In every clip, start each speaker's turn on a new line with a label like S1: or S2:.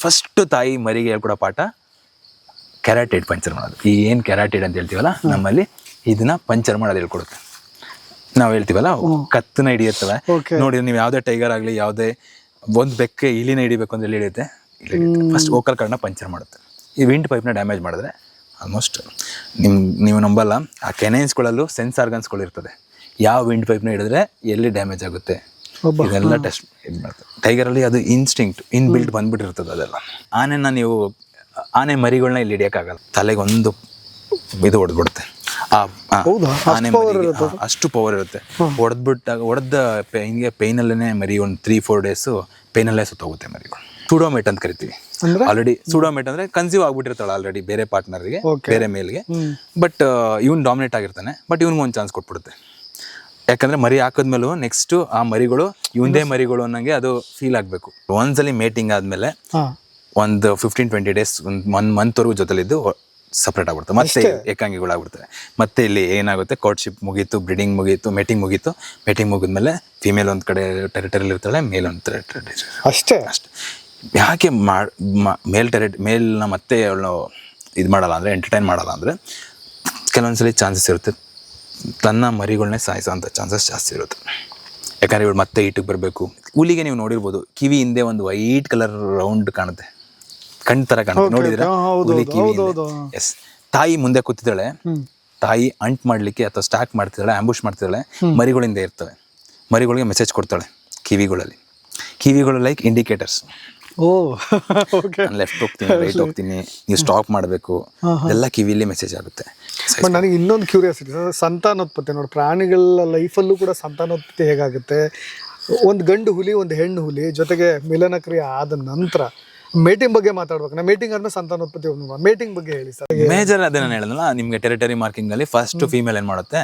S1: First ತಾಯಿ ಮರಿಗೆ ಹೇಳ್ಕೊಡೋ ಪಾಠ ಕೆರಾಟಿಡ್ ಪಂಚರ್ ಮಾಡೋದು. ಈ ಏನು ಕೆರಾಟಿಡ್ ಅಂತ ಹೇಳ್ತೀವಲ್ಲ ನಮ್ಮಲ್ಲಿ, ಇದನ್ನ ಪಂಚರ್ ಮಾಡೋದು ಹೇಳ್ಕೊಡುತ್ತೆ. ನಾವು ಹೇಳ್ತೀವಲ್ಲ ಕತ್ತನ್ನ ಹಿಡಿಯುತ್ತವೆ ನೋಡಿ, ನೀವು ಯಾವುದೇ ಟೈಗರ್ ಆಗಲಿ, ಯಾವುದೇ ಒಂದು ಬೆಕ್ಕೆ ಇಲಿನ ಹಿಡಿಬೇಕು ಅಂದ್ರೆ ಎಲ್ಲಿ ಹಿಡಿಯುತ್ತೆ, ಫಸ್ಟ್ ವೋಕಲ್ ಕಾರ್ಡ್ನ ಪಂಚರ್ ಮಾಡುತ್ತೆ. ಈ ವಿಂಡ್ ಪೈಪ್ನ ಡ್ಯಾಮೇಜ್ ಮಾಡಿದ್ರೆ ಆಲ್ಮೋಸ್ಟ್ ನೀವು ನಂಬಲ್ಲ, ಆ ಕೆನೈನ್ಸ್ಗಳಲ್ಲೂ ಸೆನ್ಸ್ ಆರ್ಗನ್ಸ್ಗಳು ಇರ್ತದೆ. ಯಾವ ವಿಂಡ್ ಪೈಪ್ನ ಹಿಡಿದ್ರೆ ಎಲ್ಲಿ ಡ್ಯಾಮೇಜ್ ಆಗುತ್ತೆ ಇದೆಲ್ಲ ಟೆಸ್ಟ್ ಇದು ಮಾಡ್ತಾರೆ. ಟೈಗರಲ್ಲಿ ಅದು ಇನ್ಸ್ಟಿಂಕ್ಟ್ ಬಿಲ್ಟ್ ಬಂದ್ಬಿಟ್ಟಿರ್ತದೆ ಅದೆಲ್ಲ. ಆನೆ ಮರಿಗಳನ್ನ ಇಲ್ಲಿ ಹಿಡಿಯೋಕ್ಕಾಗಲ್ಲ, ತಲೆಗೆ ಒಂದು ಇದು ಹೊಡೆದ್ಬಿಡುತ್ತೆ. ಆನೆ ಮರಿಗೆ ಅಷ್ಟು ಪವರ್ ಇರುತ್ತೆ. ಹೊಡೆದ ಹಿಂಗೆ ಪೈನಲ್ಲೇ ಮರಿ ಒಂದು 3-4 ಡೇಸು ಪೈನಲ್ಲೇ ಸುತ್ತೋಗುತ್ತೆ ಮರಿಗಳು. ಸೂಡೋಮೇಟ್ ಅಂತ ಕರಿತೀವಿ. ಆಲ್ರೆಡಿ ಸೂಡೋಮೇಟ್ ಅಂದ್ರೆ ಕನ್ಸೀವ್ ಆಗ್ಬಿಟ್ಟಿರ್ತಾಳೆ ಆಲ್ರೆಡಿ ಬೇರೆ ಪಾರ್ಟ್ನರ್ಗೆ, ಬೇರೆ ಮೇಲ್ಗೆ. ಬಟ್ ಇವ್ನು ಡಾಮಿನೇಟ್ ಆಗಿರ್ತಾನೆ, ಬಟ್ ಇವ್ನಿಗೆ ಒಂದು ಚಾನ್ಸ್ ಕೊಟ್ಬಿಡುತ್ತೆ. ಯಾಕಂದ್ರೆ ಮರಿ ಹಾಕಿದ್ಮೇಲೂ ನೆಕ್ಸ್ಟ್ ಆ ಮರಿಗಳು ಇವಂದೇ ಮರಿಗಳು ಅನ್ನಂಗೆ ಅದು ಫೀಲ್ ಆಗಬೇಕು. ಒಂದ್ಸಲಿ ಮೇಟಿಂಗ್ ಆದ್ಮೇಲೆ ಒಂದು 15-20 ಡೇಸ್, ಒಂದು ಮಂತ್ವರೆಗೂ ಜೊತೆಲಿದ್ದು ಸಪ್ರೇಟ್ ಆಗ್ಬಿಡ್ತಾರೆ, ಮತ್ತೆ ಏಕಾಂಗಿಗಳಾಗ್ಬಿಡ್ತಾರೆ. ಮತ್ತೆ ಇಲ್ಲಿ ಏನಾಗುತ್ತೆ, ಕೋರ್ಟ್ಶಿಪ್ ಮುಗೀತು, ಬ್ರೀಡಿಂಗ್ ಮುಗೀತು, ಮೇಟಿಂಗ್ ಮುಗಿದ್ಮೇಲೆ ಫಿಮೇಲ್ ಒಂದು ಕಡೆ ಟೆರಿಟರಿಲಿ ಇರ್ತಾಳೆ, ಮೇಲ್ ಒಂದು ಟೆರಿಟರಿ ಅಷ್ಟೇ. ಯಾಕೆ ಮೇಲ್ನ ಮತ್ತೆ ಅವಳು ಇದು ಮಾಡಲ್ಲ ಅಂದರೆ, ಎಂಟರ್ಟೈನ್ ಮಾಡಲ್ಲ ಅಂದರೆ, ಕೆಲವೊಂದ್ಸಲಿ ಚಾನ್ಸಸ್ ಇರುತ್ತೆ ತನ್ನ ಮರಿಗಳನ್ನೇ ಸಾಯಿಸೋಂಥ ಚಾನ್ಸಸ್ ಜಾಸ್ತಿ ಇರುತ್ತೆ. ಯಾಕಂದರೆ ಇವಳು ಮತ್ತೆ ಈಟಿಗೆ ಬರಬೇಕು. ಹುಲಿಗೆ ನೀವು ನೋಡಿರ್ಬೋದು, ಕಿವಿ ಹಿಂದೆ ಒಂದು ವೈಟ್ ಕಲರ್ ರೌಂಡ್ ಕಾಣುತ್ತೆ, ಕಣ್ ಥರ ಕಾಣುತ್ತೆ, ನೋಡಿದ್ರೆ ಹುಲಿ ಕಿವಿ. ಎಸ್, ತಾಯಿ ಮುಂದೆ ಕೂತಿದ್ದಾಳೆ, ತಾಯಿ ಅಂಟ್ ಮಾಡಲಿಕ್ಕೆ ಅಥವಾ ಸ್ಟಾಕ್ ಮಾಡ್ತಿದ್ದಾಳೆ, ಆಂಬುಷ್ ಮಾಡ್ತಿದ್ದಾಳೆ, ಮರಿಗಳಿಂದ ಇರ್ತವೆ. ಮರಿಗಳಿಗೆ ಮೆಸೇಜ್ ಕೊಡ್ತಾಳೆ ಕಿವಿಗಳು ಲೈಕ್ ಇಂಡಿಕೇಟರ್ಸ್. ಲೆಫ್ಟ್ ಹೋಗ್ತೀನಿ, ರೈಟ್ ಹೋಗ್ತೀನಿ, ನೀವು ಸ್ಟಾಪ್ ಮಾಡಬೇಕು, ಎಲ್ಲ ಕಿವಿಲಿ ಮೆಸೇಜ್ ಆಗುತ್ತೆ.
S2: ಬಟ್ ನನಗೆ ಇನ್ನೊಂದು ಕ್ಯೂರಿಯಾಸಿಟಿ, ಸಂತಾನೋತ್ಪತ್ತಿ ನೋಡಿ, ಪ್ರಾಣಿಗಳ ಲೈಫಲ್ಲೂ ಕೂಡ ಸಂತಾನೋತ್ಪತ್ತಿ ಹೇಗಾಗುತ್ತೆ? ಒಂದು ಗಂಡು ಹುಲಿ, ಒಂದು ಹೆಣ್ಣು ಹುಲಿ ಜೊತೆಗೆ ಮಿಲನಕ್ರಿಯೆ ಆದ ನಂತರ ಮೇಟಿಂಗ್ ಬಗ್ಗೆ ಮಾತಾಡ್ಬೇಕು. ನಾ ಮೇಟಿಂಗ್ ಆದ್ಮೇಲೆ ಸಂತಾನೋತ್ಪತ್ತಿ, ಮೇಟಿಂಗ್ ಬಗ್ಗೆ ಹೇಳಿ ಸರ್.
S1: ಮೇಜರ್ ಅದೇ ನಾನು ಹೇಳಿದ್ನಲ್ಲ ನಿಮ್ಗೆ, ಟೆರಿಟರಿ ಮಾರ್ಕಿಂಗ್ ಅಲ್ಲಿ ಫಸ್ಟ್ ಫೀಮೇಲ್ ಏನ್ ಮಾಡುತ್ತೆ,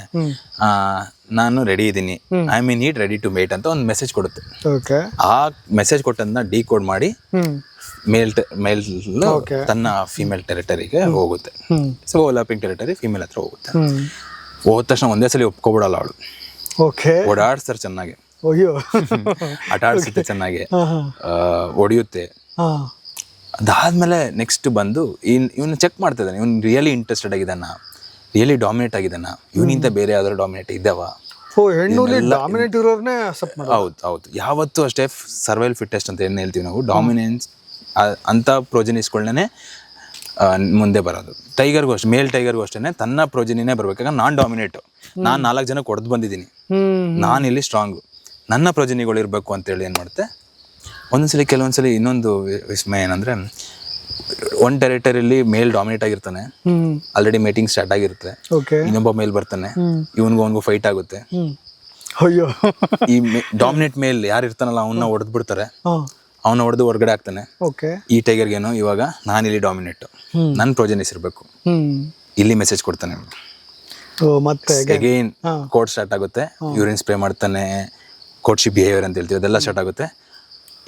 S1: ನಾನು ರೆಡಿ ಇದ್ದೀನಿ, I mean need ready to mate ಅಂತ ಒಂದು ಮೆಸೇಜ್ ಕೊಡುತ್ತೆ. ಆ ಮೆಸೇಜ್ ಕೊಟ್ಟದನ್ನ ಡಿಕೋಡ್ ಮಾಡಿ ಮೇಲ್ ತನ್ನ ಫಿಮೇಲ್ ಟೆರಿಟರಿಗೆ ಹೋಗುತ್ತೆ. ಸೊ ಓವರ್ಲ್ಯಾಪಿಂಗ್ ಟೆರಿಟರಿ ಫಿಮೇಲ್ ಹತ್ರ ಹೋಗುತ್ತೆ. ಹೋದ ತಕ್ಷಣ ಒಂದೇ ಸಲ ಒಪ್ಕೊಬಿಡಲ್ಲ ಅವಳು, ಓಡಾಡ್ಸ್ತಾರೆ ಚೆನ್ನಾಗಿ, ಆಟ ಆಡ್ಸುತ್ತೆ ಚೆನ್ನಾಗಿ, ಹೊಡಿಯುತ್ತೆ. ಅದಾದ್ಮೇಲೆ ನೆಕ್ಸ್ಟ್ ಬಂದು ಇವನು ಚೆಕ್ ಮಾಡ್ತಿದ್ದಾನೆ, ಇವನು ರಿಯಲಿ ಇಂಟ್ರೆಸ್ಟೆಡ್ ಆಗಿದ್ದಾನ, ರಿಯಲಿ ಡಾಮಿನೇಟ್ ಆಗಿದ್ದಾನ, ಇವನಿಂತ ಬೇರೆ ಯಾವ್ದಾದ್ರು ಡಾಮಿನೇಟ್ ಇದ್ದಾವ. ಹೌದು, ಯಾವತ್ತೂ ಅಷ್ಟೇ ಸರ್ವೈವಲ್ ಫಿಟ್ಟೆಸ್ಟ್ ಅಂತ ಏನು ಹೇಳ್ತೀವಿ ನಾವು, ಡಾಮಿನೆನ್ಸ್ ಅಂತ ಪ್ರೋಜನಿಸ್ಗಳನ್ನೇ ಮುಂದೆ ಬರೋದು. ಟೈಗರ್ಗೂ ಅಷ್ಟೇ, ಮೇಲ್ ಟೈಗರ್ಗೂ ಅಷ್ಟೇ ತನ್ನ ಪ್ರೋಜನಿನೇ ಬರ್ಬೇಕಾಗ, ನಾನ್ ಡಾಮಿನೇಟು, ನಾನು 4 ಜನಕ್ಕೆ ಹೊಡೆದು ಬಂದಿದ್ದೀನಿ, ನಾನು ಇಲ್ಲಿ ಸ್ಟ್ರಾಂಗು, ನನ್ನ ಪ್ರೋಜನಿಗಳು ಇರಬೇಕು ಅಂತೇಳಿ ಏನು ಮಾಡುತ್ತೆ. ಒಂದೊಂದ್ಸಲಿ ಕೆಲವೊಂದ್ಸಲಿ ಇನ್ನೊಂದು ವಿಸ್ಮಯ ಏನಂದ್ರೆ, ಒಂದು ಟೆರಿಟರಿಲಿ ಮೇಲ್ ಡಾಮಿನೇಟ್ ಆಗಿರ್ತಾನೆ, ಆಲ್ರೆಡಿ ಮೇಟಿಂಗ್ ಸ್ಟಾರ್ಟ್ ಆಗಿರುತ್ತೆ, ಇನ್ನೊಬ್ಬ ಮೇಲ್ ಬರ್ತಾನೆ, ಇವನ್ಗೂ ಫೈಟ್ ಆಗುತ್ತೆ. ಈ ಡಾಮಿನೇಟ್ ಮೇಲ್ ಯಾರು ಇರ್ತಾನಲ್ಲ ಅವನ್ನ ಹೊಡೆದ್ ಬಿಡ್ತಾರೆ, ಅವನ ಹೊಡೆದು ಹೊರಗಡೆ ಆಗ್ತಾನೆ. ಈ ಟೈಗರ್ಗೇನು ಇವಾಗ ನಾನು ಇಲ್ಲಿ ಡಾಮಿನೇಟ್, ನನ್ನ ಪ್ರೋಜನಿಸ್ ಇರಬೇಕು, ಇಲ್ಲಿ ಮೆಸೇಜ್ ಕೊಡ್ತಾನೆ. ಮತ್ತೆ ಅಗೈನ್ ಕೋರ್ಟ್ ಸ್ಟಾರ್ಟ್ ಆಗುತ್ತೆ, ಯೂರಿನ್ ಸ್ಪ್ರೇ ಮಾಡ್ತಾನೆ, ಕೋರ್ಟ್ಶಿಪ್ ಬಿಹೇವಿಯರ್ ಅಂತ ಹೇಳ್ತೀವಿ, ಅದೆಲ್ಲ ಸ್ಟಾರ್ಟ್ ಆಗುತ್ತೆ.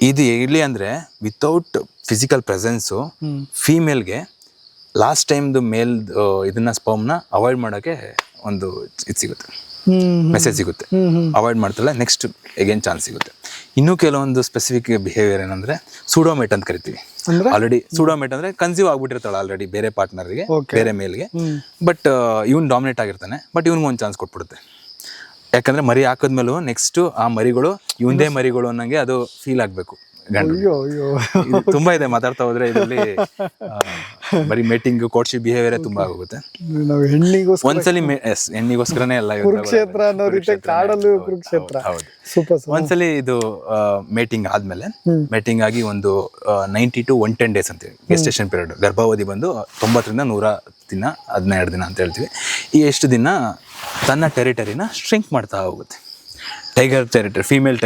S1: ಇದು ಎಲ್ಲಿ ಅಂದರೆ, ವಿತೌಟ್ ಫಿಸಿಕಲ್ ಪ್ರೆಸೆನ್ಸು ಫೀಮೇಲ್ಗೆ ಲಾಸ್ಟ್ ಟೈಮ್ದು ಮೇಲ್ ಇದನ್ನ ಸ್ಪರ್ಮ್ನ ಅವಾಯ್ಡ್ ಮಾಡೋಕ್ಕೆ ಒಂದು ಇದು ಸಿಗುತ್ತೆ, ಮೆಸೇಜ್ ಸಿಗುತ್ತೆ, ಅವಾಯ್ಡ್ ಮಾಡ್ತಾಳೆ, ನೆಕ್ಸ್ಟ್ ಅಗೇನ್ ಚಾನ್ಸ್ ಸಿಗುತ್ತೆ. ಇನ್ನೂ ಕೆಲವೊಂದು ಸ್ಪೆಸಿಫಿಕ್ ಬಿಹೇವಿಯರ್ ಏನಂದರೆ, ಸೂಡೋಮೇಟ್ ಅಂತ ಕರಿತೀವಿ. ಆಲ್ರೆಡಿ ಸೂಡೋಮೇಟ್ ಅಂದರೆ ಕನ್ಸೀವ್ ಆಗ್ಬಿಟ್ಟಿರ್ತಾಳೆ ಆಲ್ರೆಡಿ ಬೇರೆ ಪಾರ್ಟ್ನರ್ಗೆ, ಬೇರೆ ಮೇಲ್ಗೆ, ಬಟ್ ಇವ್ನು ಡಾಮಿನೇಟ್ ಆಗಿರ್ತಾನೆ, ಬಟ್ ಇವ್ನಿಗೆ ಒಂದು ಚಾನ್ಸ್ ಕೊಟ್ಬಿಡುತ್ತೆ. ಯಾಕಂದ್ರೆ ಮರಿ ಹಾಕಿದ್ಮೇಲೂ ನೆಕ್ಸ್ಟ್ ಆ ಮರಿಗಳು ಇವಂದೇ ಮರಿಗಳು ಅನ್ನಂಗೆ ಅದು ಫೀಲ್ ಆಗಬೇಕು. ತುಂಬಾ ಇದೆ ಮಾತಾಡ್ತಾ ಹೋದ್ರೆ ಇದರಲ್ಲಿ, ಬರೀ ಮೇಟಿಂಗ್, ಕೋರ್ಟ್ಶಿಪ್ ಬಿಹೇವಿಯರ್ ತುಂಬಾ ಆಗೋಗುತ್ತೆ. ಒಂದ್ಸಲಿ ಹೆಣ್ಣಿಗೋಸ್ಕರನೇ ಎಲ್ಲ, ಒಂದ್ಸಲಿ ಇದು ಮೇಟಿಂಗ್ ಆದ್ಮೇಲೆ, ಮೇಟಿಂಗ್ ಆಗಿ ಒಂದು 90 to 110 ಡೇಸ್ ಅಂತೀವಿ ಗೆಸ್ಟೇಷನ್ ಪೀರಿಯಡ್, ಗರ್ಭಾವಧಿ ಬಂದು 90ರಿಂದ 100 ದಿನ, 12 ದಿನ ಅಂತ ಹೇಳ್ತೀವಿ. ಈ ಎಷ್ಟು ದಿನ ತನ್ನ ಟೆರಿಟರಿನ ಸ್ಟ್ರಿಂಕ್ ಮಾಡ್ತಾ ಹೋಗುತ್ತೆ. ಟೈಗರ್ ಟೆರಿಟರಿ, ಫೀಮೇಲ್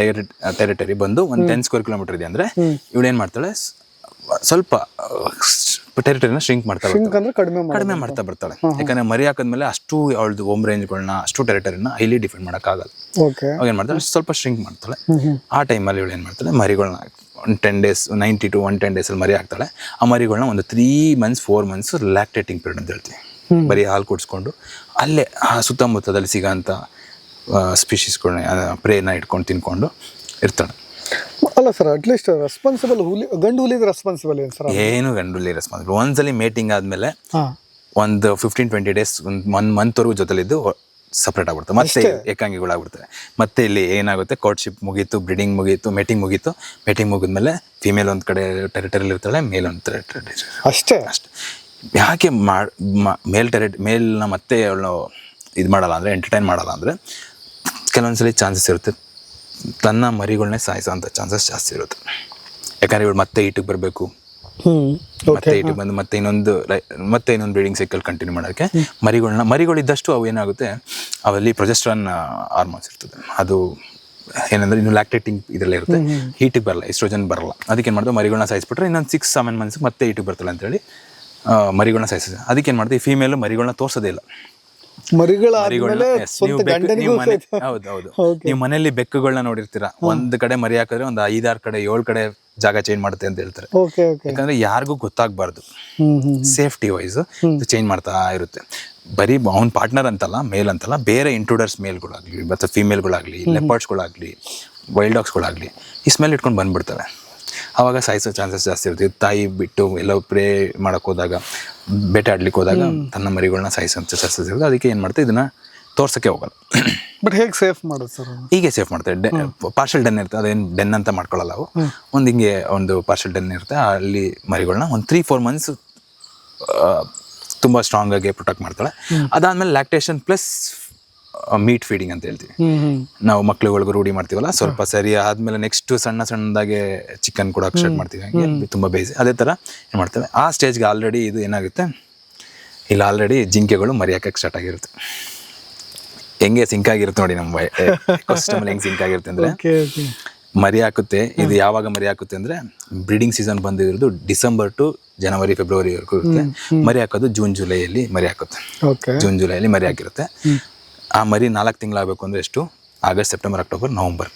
S1: ಟೆರಿಟರಿ ಬಂದು ಒಂದು 10 ಸ್ಕ್ವೇರ್ ಕಿಲೋಮೀಟರ್ ಇದೆ ಅಂದರೆ, ಇವಳು ಏನು ಮಾಡ್ತಾಳೆ, ಸ್ವಲ್ಪ ಟೆರಿಟರಿನ ಸ್ಟ್ರಿಂಕ್ ಕಡಿಮೆ ಮಾಡ್ತಾ ಬರ್ತಾಳೆ. ಯಾಕಂದ್ರೆ ಮರಿ ಹಾಕಿದ್ಮೇಲೆ ಅಷ್ಟು ಅವಳದು ಹೋಮ್ ರೇಂಜ್ಗಳನ್ನ, ಅಷ್ಟು ಟೆರಿಟರಿನ ಹೈಲಿ ಡಿಫೆಂಡ್ ಮಾಡೋಕ್ಕಾಗಲ್ಲ. ಅವಾಗ ಏನು ಮಾಡ್ತಾಳೆ, ಸ್ವಲ್ಪ ಸ್ಟ್ರಿಂಕ್ ಮಾಡ್ತಾಳೆ. ಆ ಟೈಮಲ್ಲಿ ಇವಳು ಏನು ಮಾಡ್ತಾಳೆ, ಮರಿಗಳನ್ನ ಒಂದು 10 ಡೇಸ್, 90 to 110 ಡೇಸಲ್ಲಿ ಮರಿ ಹಾಕ್ತಾಳೆ. ಆ ಮರಿಗಳನ್ನ ಒಂದು 3 months 4 months ಲ್ಯಾಕ್ಟೇಟಿಂಗ್ ಪೀರಿಯಡ್ ಅಂತ ಹೇಳ್ತೀವಿ. ಬರೀ ಹಾಲು ಕುಡಿಸ್ಕೊಂಡು ಅಲ್ಲೇ ಆ ಸುತ್ತಮುತ್ತದಲ್ಲಿ ಸಿಗೋಂಥ ಸ್ಪೀಷೀಸ್ಗಳನ್ನ, ಪ್ರೇನ ಇಟ್ಕೊಂಡು ತಿನ್ಕೊಂಡು ಇರ್ತಾಳೆ.
S2: ಅಲ್ಲ, ಅಲ್ಲ ಸರ್, ಅಟ್ಲೀಸ್ಟ್ ರೆಸ್ಪಾನ್ಸಿಬಲ್ ಹುಲಿ, ಗಂಡು ಹುಲಿದ ರೆಸ್ಪಾನ್ಸಿಬಲ್ ಏನು ಸರ್?
S1: ಏನು ಗಂಡುಲಿ ರೆಸ್ಪಾನ್ಸಿಬಲ್. ಒಂದ್ಸಲಿ ಮೇಟಿಂಗ್ ಆದಮೇಲೆ
S2: ಹಾಂ,
S1: ಒಂದು 15-20 ಡೇಸ್ ಒಂದು 1 ಮಂತ್ವರೆಗೂ ಜೊತೆಲಿದ್ದು ಸಪ್ರೇಟ್ ಆಗ್ಬಿಡ್ತವೆ, ಮತ್ತೆ ಏಕಾಂಗಿಗಳಾಗ್ಬಿಡ್ತವೆ. ಮತ್ತೆ ಇಲ್ಲಿ ಏನಾಗುತ್ತೆ, ಕೋರ್ಟ್ಶಿಪ್ ಮುಗೀತು, ಬ್ರೀಡಿಂಗ್ ಮುಗೀತು, ಮೇಟಿಂಗ್ ಮುಗೀತು. ಮೇಟಿಂಗ್ ಮುಗಿದ್ಮೇಲೆ ಫಿಮೇಲ್ ಒಂದು ಕಡೆ ಟೆರಿಟರಿಲಿ ಇರ್ತಾಳೆ, ಮೇಲ್ ಒಂದು ಟೆರಿಟರಿ
S2: ಅಷ್ಟೇ.
S1: ಯಾಕೆ ಮೇಲ್ನ ಮತ್ತೆ ಅವಳು ಇದು ಮಾಡಲ್ಲ ಅಂದರೆ, ಎಂಟರ್ಟೈನ್ ಮಾಡಲ್ಲ ಅಂದರೆ, ಕೆಲವೊಂದ್ಸಲಿ ಚಾನ್ಸಸ್ ಇರುತ್ತೆ ತನ್ನ ಮರಿಗಳನ್ನೇ ಸಾಯಿಸೋಂಥ ಚಾನ್ಸಸ್ ಜಾಸ್ತಿ ಇರುತ್ತೆ. ಯಾಕಂದರೆ ಇವಳು ಮತ್ತೆ ಈಟಿಗೆ ಬರಬೇಕು, ಮತ್ತೆ ಈಟಿಗೆ ಬಂದು ಮತ್ತೆ ಇನ್ನೊಂದು ಬ್ರೀಡಿಂಗ್ ಸೈಕಲ್ ಕಂಟಿನ್ಯೂ ಮಾಡೋಕ್ಕೆ ಮರಿಗಳಿದ್ದಷ್ಟು ಅವು ಏನಾಗುತ್ತೆ, ಅವಲ್ಲಿ ಪ್ರೊಜೆಸ್ಟ್ರಾನ್ ಹಾರ್ಮೋನ್ಸ್ ಇರ್ತದೆ. ಅದು ಏನಂದರೆ ಇನ್ನು ಲ್ಯಾಕ್ಟೇಟಿಂಗ್ ಇದರಲ್ಲೇ ಇರುತ್ತೆ, ಹೀಟಿಗೆ ಬರಲ್ಲ, ಎಸ್ಟ್ರೋಜನ್ ಬರಲ್ಲ. ಅದಕ್ಕೆ ಏನು ಮಾಡ್ತೀವಿ, ಮರಿಗಳನ್ನ ಸಾಯಿಸ್ಬಿಟ್ರೆ ಇನ್ನೊಂದು 6-7 ಮಂತ್ಸ್ಗೆ ಮತ್ತೆ ಹೀಟಿಗೆ ಬರ್ತಾಳೆ ಅಂತೇಳಿ ಮರಿಗಳನ್ನ ಸಾಯಿಸ್ತದೆ. ಅದಕ್ಕೆ ಏನು ಮಾಡ್ತೀವಿ, ಫೀಮೇಲು ಮರಿಗಳನ್ನ ತೋರಿಸೋದೇ ಇಲ್ಲ. ನೀವು ಮನೆಯಲ್ಲಿ ಬೆಕ್ಕುಗಳನ್ನ ನೋಡಿರ್ತೀರಾ, ಒಂದ್ ಕಡೆ ಮರಿ ಹಾಕಿದ್ರೆ ಒಂದು 5-6 ಕಡೆ 7 ಕಡೆ ಜಾಗ ಚೇಂಜ್ ಮಾಡುತ್ತೆ ಅಂತ ಹೇಳ್ತಾರೆ. ಯಾಕಂದ್ರೆ ಯಾರಿಗೂ ಗೊತ್ತಾಗಬಾರ್ದು, ಸೇಫ್ಟಿ ವೈಸ್ ಚೇಂಜ್ ಮಾಡ್ತಾ ಇರುತ್ತೆ. ಬರೀ ಅವ್ನ ಪಾರ್ಟ್ನರ್ ಅಂತಲ್ಲ, ಮೇಲ್ ಅಂತಲ್ಲ, ಬೇರೆ ಇಂಟ್ರೂಡರ್ಸ್ ಮೇಲ್ಗಳಾಗ್ಲಿ ಮತ್ತು ಫೀಮೇಲ್ಗಳಾಗ್ಲಿ, ಲೆಪರ್ಡ್ಸ್ಗಳಾಗ್ಲಿ, ವೈಲ್ಡ್ ಡಾಗ್ಸ್ಗಳಾಗ್ಲಿ ಈ ಸ್ಮೆಲ್ ಇಟ್ಕೊಂಡು ಬಂದ್ಬಿಡ್ತವೆ. ಆವಾಗ ಸಾಯಿಸೋ ಚಾನ್ಸಸ್ ಜಾಸ್ತಿ ಇರುತ್ತೆ. ತಾಯಿ ಬಿಟ್ಟು ಎಲ್ಲ ಪ್ರೇ ಮಾಡೋಕೆ ಹೋದಾಗ, ಬೇಟೆ ಆಡ್ಲಿಕ್ಕೆ ಹೋದಾಗ ತನ್ನ ಮರಿಗಳನ್ನ ಸಾಯಿಸೋ ಚಾನ್ಸಸ್ ಇರುತ್ತೆ. ಅದಕ್ಕೆ ಏನು ಮಾಡ್ತಾರೆ, ಇದನ್ನ ತೋರ್ಸೋಕ್ಕೆ ಹೋಗಲ್ಲ.
S2: ಬಟ್ ಹೇಗೆ ಸೇಫ್ ಮಾಡೋದು ಸರ್?
S1: ಹೀಗೆ ಸೇಫ್ ಮಾಡ್ತಾರೆ. ಪಾರ್ಷಲ್ ಡೆನ್ ಇರುತ್ತೆ, ಅದೇನು ಡೆನ್ ಅಂತ ಮಾಡ್ಕೊಳ್ಳಲ್ಲ ಅವು. ಹಿಂಗೆ ಒಂದು ಪಾರ್ಷಲ್ ಡೆನ್ ಇರುತ್ತೆ, ಅಲ್ಲಿ ಮರಿಗಳನ್ನ ಒಂದು 3-4 ಮಂತ್ಸ್ ತುಂಬ ಸ್ಟ್ರಾಂಗ್ ಆಗಿ ಪ್ರೊಟೆಕ್ಟ್ ಮಾಡ್ತಾಳೆ. ಅದಾದಮೇಲೆ ಲ್ಯಾಕ್ಟೇಷನ್ ಪ್ಲಸ್ ಮೀಟ್ ಫೀಡಿಂಗ್ ಅಂತ ಹೇಳ್ತೀವಿ ನಾವು. ಮಕ್ಳುಗಳಿಗೂ ರೂಢಿ ಮಾಡ್ತೀವಲ್ಲ, ಸ್ವಲ್ಪ ಸರಿ ಆದಮೇಲೆ ನೆಕ್ಸ್ಟ್ ಸಣ್ಣದಾಗೆ ಚಿಕನ್ ಕೂಡ ಸ್ಟಾರ್ಟ್ ಮಾಡ್ತೀವಿ, ಹಾಗೆ ತುಂಬ ಬೇಯಿಸಿ. ಅದೇ ಥರ ಏನು ಮಾಡ್ತೇವೆ, ಆ ಸ್ಟೇಜ್ಗೆ ಆಲ್ರೆಡಿ ಇದು ಏನಾಗುತ್ತೆ, ಇಲ್ಲಿ ಆಲ್ರೆಡಿ ಜಿಂಕೆಗಳು ಮರಿ ಹಾಕಕ್ಕೆ ಸ್ಟಾರ್ಟ್ ಆಗಿರುತ್ತೆ. ಹೆಂಗೆ ಸಿಂಕ್ ಆಗಿರುತ್ತೆ ನೋಡಿ, ನಮ್ಮ ಎಕೋಸಿಸ್ಟಮಲ್ಲಿ ಹೆಂಗೆ ಸಿಂಕ್ ಆಗಿರುತ್ತೆ ಅಂದರೆ, ಮರಿ ಹಾಕುತ್ತೆ. ಇದು ಯಾವಾಗ ಮರಿ ಹಾಕುತ್ತೆ ಅಂದರೆ, ಬ್ರೀಡಿಂಗ್ ಸೀಸನ್ ಬಂದಿರೋದು ಡಿಸೆಂಬರ್ ಟು ಜನವರಿ ಫೆಬ್ರವರಿವರೆಗೂ ಇರುತ್ತೆ. ಮರಿ ಹಾಕೋದು ಜೂನ್-ಜುಲೈಯಲ್ಲಿ ಮರಿ ಹಾಕುತ್ತೆ. ಜೂನ್-ಜುಲೈಯಲ್ಲಿ ಮರಿ ಹಾಕಿರುತ್ತೆ. ಆ ಮರಿ 4 ತಿಂಗಳಾಗಬೇಕು ಅಂದರೆ ಎಷ್ಟು, ಆಗಸ್ಟ್, ಸೆಪ್ಟೆಂಬರ್, ಅಕ್ಟೋಬರ್,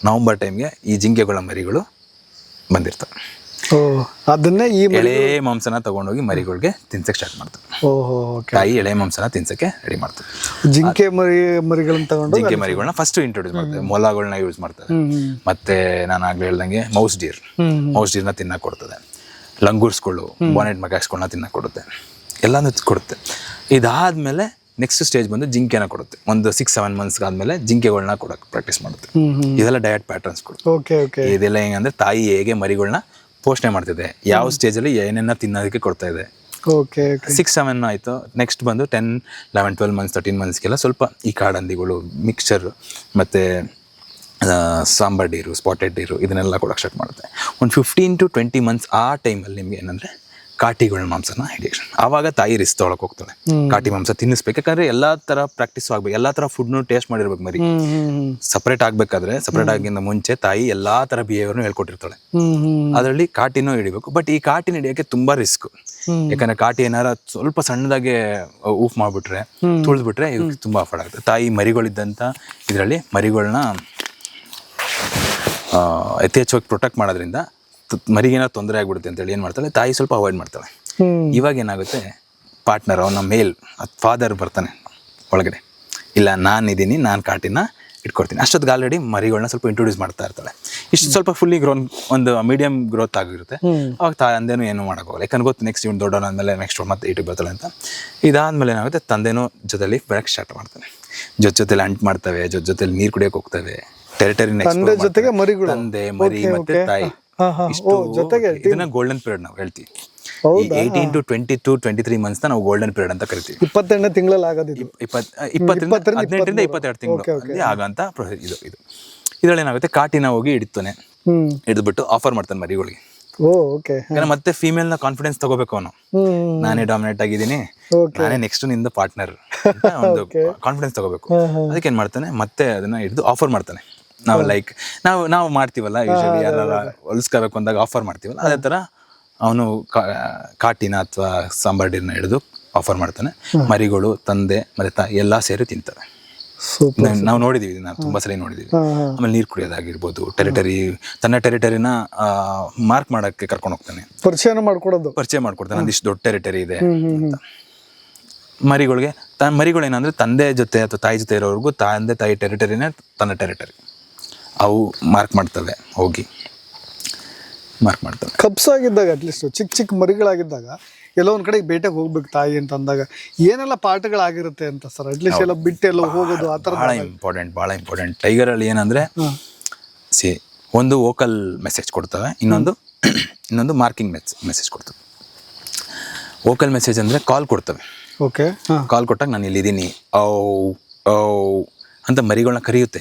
S1: ನವಂಬರ್ ಟೈಮ್ಗೆ ಈ ಜಿಂಕೆಗಳ ಮರಿಗಳು ಬಂದಿರ್ತವೆ.
S2: ಅದನ್ನೇ ಈ
S1: ಎಳೆ ಮಾಂಸನ ತಗೊಂಡೋಗಿ ಮರಿಗಳಿಗೆ ತಿನ್ಸಕ್ಕೆ ಸ್ಟಾರ್ಟ್ ಮಾಡ್ತಾರೆ. ತಾಯಿ ಎಳೆ ಮಾಂಸನ ತಿನ್ಸಕ್ಕೆ ರೆಡಿ ಮಾಡ್ತಾರೆ.
S2: ಜಿಂಕೆ ಮರಿಗಳನ್ನ ತಗೊಂಡು
S1: ಜಿಂಕೆ ಮರಿಗಳನ್ನ ಫಸ್ಟ್ ಇಂಟ್ರೊಡ್ಯೂಸ್ ಮಾಡ್ತಾರೆ. ಮೊಲಗಳನ್ನ ಯೂಸ್ ಮಾಡ್ತಾರೆ. ಮತ್ತೆ ನಾನು ಆಗ್ಲೇ ಹೇಳ್ದಂಗೆ ಮೌಸ್ ಡೀರ್ನ ತಿನ್ನಕ್ಕೆ ಕೊಡ್ತದೆ. ಲಂಗೂರ್ಸ್ಗಳು, ಬಾನೆಟ್ ಮಕ್ಯಾಕ್ಸ್ಗಳನ್ನ ತಿನ್ನಕ್ಕೆ ಕೊಡುತ್ತೆ, ಎಲ್ಲಾನು ಕೊಡುತ್ತೆ. ಇದಾದ್ಮೇಲೆ ನೆಕ್ಸ್ಟ್ ಸ್ಟೇಜ್ ಬಂದು ಜಿಂಕೆನ ಕೊಡುತ್ತೆ. ಒಂದು 6-7 ಮಂತ್ಸ್ ಆದ್ಮೇಲೆ ಜಿಂಕೆಗಳನ್ನ ಕೊಡಕ್ಕೆ ಪ್ರಾಕ್ಟೀಸ್ ಮಾಡುತ್ತೆ. ಇದೆಲ್ಲ ಡಯಟ್ ಪ್ಯಾಟರ್ನ್ಸ್ಗಳು. ಇದೆಲ್ಲ ಹೆಂಗಂದ್ರೆ, ತಾಯಿ ಹೇಗೆ ಮರಿಗಳನ್ನ ಪೋಷಣೆ ಮಾಡ್ತಿದೆ, ಯಾವ ಸ್ಟೇಜಲ್ಲಿ ಏನೇನ ತಿನ್ನೋದಕ್ಕೆ ಕೊಡ್ತಾ ಇದೆ. 6-7 ಆಯಿತು. ನೆಕ್ಸ್ಟ್ ಬಂದು 10-11-12 ಮಂತ್ಸ್ 13 ಮಂತ್ಸ್ಗೆಲ್ಲ ಸ್ವಲ್ಪ ಈ ಕಾಡಂದಿಗಳು, ಮಿಕ್ಸ್ಚರ್ ಮತ್ತು ಸಾಂಬಾರ್ ಡೀರು, ಸ್ಪಾಟೆಡ್ ಡೀರು ಇದನ್ನೆಲ್ಲ ಕೊಡೋಕೆ ಸ್ಟಾರ್ಟ್ ಮಾಡುತ್ತೆ. ಒಂದು 15-20 ಮಂತ್ಸ್ ಆ ಟೈಮಲ್ಲಿ ನಿಮಗೆ ಏನಂದರೆ ಕಾಟಿಗಳ ಮಾಂಸನ ಹಿಡಿಯೋಣ. ಆವಾಗ ತಾಯಿ ರಿಸ್ಕ್ ತೊಗೊಳಕ್ಕೆ ಹೋಗ್ತಾಳೆ. ಕಾಟಿ ಮಾಂಸ ತಿನ್ನಿಸ್ಬೇಕು, ಯಾಕಂದರೆ ಎಲ್ಲ ಥರ ಪ್ರಾಕ್ಟೀಸ್ ಆಗಬೇಕು, ಎಲ್ಲ ಥರ ಫುಡ್ನು ಟೇಸ್ಟ್ ಮಾಡಿರ್ಬೇಕು. ಮರಿ ಸಪ್ರೇಟ್ ಆಗಬೇಕಾದ್ರೆ, ಸಪ್ರೇಟ್ ಆಗಿಂದ ಮುಂಚೆ ತಾಯಿ ಎಲ್ಲ ಥರ ಬಿಹೇವಿಯರ್ನು ಹೇಳ್ಕೊಟ್ಟಿರ್ತಾಳೆ. ಅದರಲ್ಲಿ ಕಾಟಿನೂ ಹಿಡಿಬೇಕು. ಬಟ್ ಈ ಕಾಟಿನ ಹಿಡಿಯೋಕ್ಕೆ ತುಂಬ ರಿಸ್ಕ್. ಯಾಕಂದರೆ ಕಾಟಿ ಏನಾರ ಸ್ವಲ್ಪ ಸಣ್ಣದಾಗೆ ಊಫ್ ಮಾಡಿಬಿಟ್ರೆ, ತುಳಿದ್ಬಿಟ್ರೆ ಇದು ತುಂಬ ಅಫರ್ಡ್ ಆಗುತ್ತೆ. ತಾಯಿ ಮರಿಗಳಿದ್ದಂಥ ಇದರಲ್ಲಿ ಮರಿಗಳನ್ನ ಯಥೇಚ್ಛವಾಗಿ ಪ್ರೊಟೆಕ್ಟ್ ಮಾಡೋದ್ರಿಂದ ಮರಿಗೇನಾದ್ರು ತೊಂದರೆ ಆಗ್ಬಿಡುತ್ತೆ ಅಂತೇಳಿ ಏನು ಮಾಡ್ತಾಳೆ, ತಾಯಿ ಸ್ವಲ್ಪ ಅವಾಯ್ಡ್ ಮಾಡ್ತಾಳೆ. ಇವಾಗ ಏನಾಗುತ್ತೆ, ಪಾರ್ಟ್ನರ್ ಅವನ ಮೇಲ್ ಫಾದರ್ ಬರ್ತಾನೆ ಒಳಗಡೆ, ಇಲ್ಲ ನಾನಿದ್ದೀನಿ, ನಾನು ಕಾಟಿನ ಇಟ್ಕೊಡ್ತೀನಿ. ಅಷ್ಟೊತ್ತಿಗೆ ಆಲ್ರೆಡಿ ಮರಿಗಳನ್ನ ಸ್ವಲ್ಪ ಇಂಟ್ರೊಡ್ಯೂಸ್ ಮಾಡ್ತಾ ಇರ್ತಾಳೆ. ಇಷ್ಟು ಸ್ವಲ್ಪ ಫುಲ್ಲಿ ಗ್ರೋನ್, ಒಂದು ಮೀಡಿಯಂ ಗ್ರೋತ್ ಆಗಿರುತ್ತೆ. ಅವಾಗ ತಂದೆನೂ ಏನು ಮಾಡೋಕ್ಕೋಗಲ್ಲ, ಯಾಕಂದ್ರೆ ಗೊತ್ತು ನೆಕ್ಸ್ಟ್ ಇವ್ನು ದೊಡ್ಡವನಾದ್ಮೇಲೆ ನೆಕ್ಸ್ಟ್ ಮತ್ತೆ ಇಟ್ಟಿಗೆ ಬರ್ತಾಳೆ ಅಂತ. ಇದಾದ್ಮೇಲೆ ಏನಾಗುತ್ತೆ, ತಂದೆನೂ ಜೊತೆಲಿ ಬರೋಕ್ಕೆ ಸ್ಟಾರ್ಟ್ ಮಾಡ್ತಾನೆ. ಜೊತೆಲಿ ಅಂಟ್ ಮಾಡ್ತವೆ, ಜೊತೆಲಿ ನೀರು ಕುಡಿಯೋಕೆ ಹೋಗ್ತವೆ. ಟೆರಿಟರಿನ
S2: ಜೊತೆಗೆ ಮರಿಗಳು,
S1: ತಂದೆ ಮರಿ ಮತ್ತೆ ತಾಯಿ
S2: ಜೊತೆಗೆ
S1: ಇದನ್ನ ಗೋಲ್ಡನ್ ಪೀರಿಯಡ್ ನಾವು ಹೇಳ್ತೀವಿ. 18 to 22-23 ಮಂತ್ಸ್ ನಾವು ಗೋಲ್ಡನ್ ಪೀರಿಯಡ್ ಅಂತ ಕರಿತೀವಿ.
S2: 28 ತಿಂಗಳಲ್ಲಿ ಆಗೋದು,
S1: 18ರಿಂದ 22 ತಿಂಗಳು ಆಗಂತ ಇದು ಇದರಲ್ಲಿ ಏನಾಗುತ್ತೆ, ಕಾಟಿನ ಹೋಗಿ ಹಿಡಿತಾನೆ. ಹಿಡಿದ್ಬಿಟ್ಟು ಆಫರ್ ಮಾಡ್ತಾನೆ ಮರಿಗಳಿಗೆ. ಮತ್ತೆ ಫೀಮೇಲ್ ನ ಕಾನ್ಫಿಡೆನ್ಸ್ ತಗೋಬೇಕು ಅವನು. ನಾನೇ ಡಾಮಿನೇಟ್ ಆಗಿದ್ದೀನಿ, ನಾನೇ ನೆಕ್ಸ್ಟ್ ನಿಂದ ಪಾರ್ಟ್ನರ್, ಒಂದು ಕಾನ್ಫಿಡೆನ್ಸ್ ತಗೋಬೇಕು. ಅದಕ್ಕೆ ಏನ್ ಮಾಡ್ತಾನೆ, ಮತ್ತೆ ಅದನ್ನ ಹಿಡಿದು ಆಫರ್ ಮಾಡ್ತಾನೆ. ನಾವು ಲೈಕ್ ನಾವು ಮಾಡ್ತೀವಲ್ಲ, ಯೂಶಲಿ ಯಾರು ಹೊಲಿಸ್ಕೋಬೇಕು ಅಂದಾಗ ಆಫರ್ ಮಾಡ್ತೀವಲ್ಲ, ಅದೇ ಥರ ಅವನು ಕಾಟಿನ ಅಥವಾ ಸಾಂಬಾರ್ ಡೀರ್ನ ಹಿಡಿದು ಆಫರ್ ಮಾಡ್ತಾನೆ. ಮರಿಗಳು, ತಂದೆ ಮತ್ತೆ ತಾಯಿ ಎಲ್ಲ ಸೇರಿ ತಿಂತವೆ. ನಾವು ನೋಡಿದೀವಿ, ನಾವು ತುಂಬಾ ಸಲ ನೋಡಿದೀವಿ. ಆಮೇಲೆ ನೀರು ಕುಡಿಯೋದಾಗಿರ್ಬೋದು, ತನ್ನ ಟೆರಿಟರಿನ ಮಾರ್ಕ್ ಮಾಡಕ್ಕೆ ಕರ್ಕೊಂಡು ಹೋಗ್ತಾನೆ, ಪರಿಚಯ ಮಾಡ್ಕೊಡ್ತಾನೆ. ಒಂದಿಷ್ಟು ದೊಡ್ಡ ಟೆರಿಟರಿ ಇದೆ ಅಂತ. ಮರಿಗಳಿಗೆ ಮರಿಗಳು ಏನಂದ್ರೆ, ತಂದೆ ಜೊತೆ ಅಥವಾ ತಾಯಿ ಜೊತೆ ಇರೋವರೆಗೂ ತಾಯಿ ಟೆರಿಟರಿನೇ ತನ್ನ ಟೆರಿಟರಿ. ಅವು ಮಾರ್ಕ್ ಮಾಡ್ತವೆ ಹೋಗಿ. ಮಾರ್ಕ್ ಮಾಡ್ತವೆ.
S2: ಕಬ್ಸ್ ಆಗಿದ್ದಾಗ ಅಟ್ಲೀಸ್ಟ್ ಚಿಕ್ಕ ಚಿಕ್ಕ ಮರಿಗಳಾಗಿದ್ದಾಗ ಎಲ್ಲೋ ಒಂದ್ ಕಡೆ ಬೇಟೆಗೆ ಹೋಗ್ಬೇಕು ತಾಯಿ ಅಂತ ಅಂದಾಗ ಏನೆಲ್ಲ ಪಾಠಗಳಾಗಿರುತ್ತೆ ಅಂತ ಸರ್? ಅಟ್ಲೀಸ್ಟ್ ಎಲ್ಲ ಬಿಟ್ಟೆಲ್ಲ ಹೋಗೋದು ಆ ಥರ.
S1: ಭಾಳ ಇಂಪಾರ್ಟೆಂಟ್ ಟೈಗರಲ್ಲಿ ಏನಂದರೆ ಒಂದು ವೋಕಲ್ ಮೆಸೇಜ್ ಕೊಡ್ತವೆ, ಇನ್ನೊಂದು ಮಾರ್ಕಿಂಗ್ ಮೆಸೇಜ್ ಕೊಡ್ತವೆ. ವೋಕಲ್ ಮೆಸೇಜ್ ಅಂದರೆ ಕಾಲ್ ಕೊಡ್ತವೆ.
S2: ಓಕೆ.
S1: ಕಾಲ್ ಕೊಟ್ಟಾಗ ನಾನು ಇಲ್ಲಿದ್ದೀನಿ ಔ ಔ ಅಂತ ಮರಿಗಳನ್ನ ಕರೆಯುತ್ತೆ.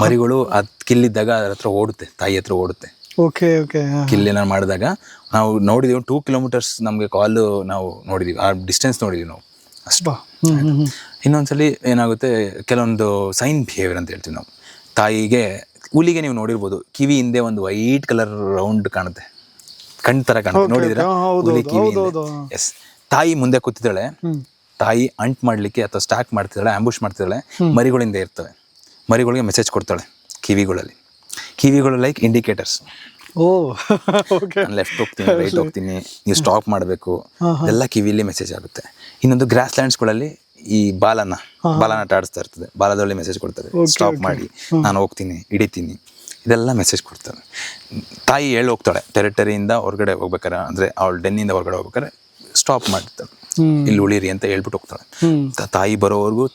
S1: ಮರಿಗಳು ಅದು ಕಿಲ್ಲಿದ್ದಾಗ ಅದ್ರ ಹತ್ರ ಓಡುತ್ತೆ, ತಾಯಿ ಹತ್ರ ಓಡುತ್ತೆ.
S2: Okay okay.
S1: ಕಿಲ್ಲೇನ ಮಾಡಿದಾಗ ನಾವು ನೋಡಿದೀವಿ 2 ಕಿಲೋಮೀಟರ್ಸ್ ನಮಗೆ ಕಾಲು ನಾವು ನೋಡಿದೀವಿ, ಆ ಡಿಸ್ಟೆನ್ಸ್ ನೋಡಿದೀವಿ ನಾವು ಅಷ್ಟು. ಇನ್ನೊಂದ್ಸಲಿ ಏನಾಗುತ್ತೆ, ಕೆಲವೊಂದು ಸೈನ್ ಬಿಹೇವಿಯರ್ ಅಂತ ಹೇಳ್ತೀವಿ ನಾವು. ತಾಯಿಗೆ, ಹುಲಿಗೆ ನೀವು ನೋಡಿರ್ಬೋದು, ಕಿವಿ ಹಿಂದೆ ಒಂದು ವೈಟ್ ಕಲರ್ ರೌಂಡ್ ಕಾಣುತ್ತೆ, ಕಣ್ ತರ ಕಾಣುತ್ತೆ, ನೋಡಿದ್ರೆ ಹುಲಿ ಕಿವಿ. ಎಸ್, ತಾಯಿ ಮುಂದೆ ಕೂತಿದ್ದಾಳೆ, ತಾಯಿ ಅಂಟ್ ಮಾಡ್ಲಿಕ್ಕೆ ಅಥವಾ ಸ್ಟಾಕ್ ಮಾಡ್ತಿದ್ದಾಳೆ, ಆಂಬುಷ್ ಮಾಡ್ತಿದ್ದಾಳೆ, ಮರಿಗಳಿಂದ ಇರ್ತವೆ. ಮರಿಗಳಿಗೆ ಮೆಸೇಜ್ ಕೊಡ್ತಾಳೆ ಕಿವಿಗಳು ಲೈಕ್ ಇಂಡಿಕೇಟರ್ಸ್. ಲೆಫ್ಟ್ ಹೋಗ್ತೀನಿ, ರೈಟ್ ಹೋಗ್ತೀನಿ, ನೀವು ಸ್ಟಾಪ್ ಮಾಡಬೇಕು, ಎಲ್ಲ ಕಿವಿಲಿ ಮೆಸೇಜ್ ಆಗುತ್ತೆ. ಇನ್ನೊಂದು ಗ್ರಾಸ್ ಲ್ಯಾಂಡ್ಸ್ಗಳಲ್ಲಿ ಈ ಬಾಲನ ಆಟ ಆಡಿಸ್ತಾ ಇರ್ತದೆ, ಬಾಲದಲ್ಲಿ ಮೆಸೇಜ್ ಕೊಡ್ತಾರೆ, ಸ್ಟಾಪ್ ಮಾಡಿ, ನಾನು ಹೋಗ್ತೀನಿ, ಹಿಡಿತೀನಿ, ಇದೆಲ್ಲ ಮೆಸೇಜ್ ಕೊಡ್ತಾರೆ. ತಾಯಿ ಹೋಗ್ತಾಳೆ ಟೆರಿಟರಿಯಿಂದ ಹೊರಗಡೆ ಹೋಗ್ಬೇಕಾರೆ, ಅಂದರೆ ಅವಳ ಡೆನ್ನಿಂದ ಹೊರಗಡೆ ಹೋಗ್ಬೇಕಾರೆ ಸ್ಟಾಪ್ ಮಾಡ್ತಾಳೆ, ಇಲ್ಲಿ ಉಳಿರಿ ಅಂತ ಹೇಳ್ಬಿಟ್ಟು ಹೋಗ್ತಾಳೆ. ತಾಯಿ ಬರೋವರೆಗೂ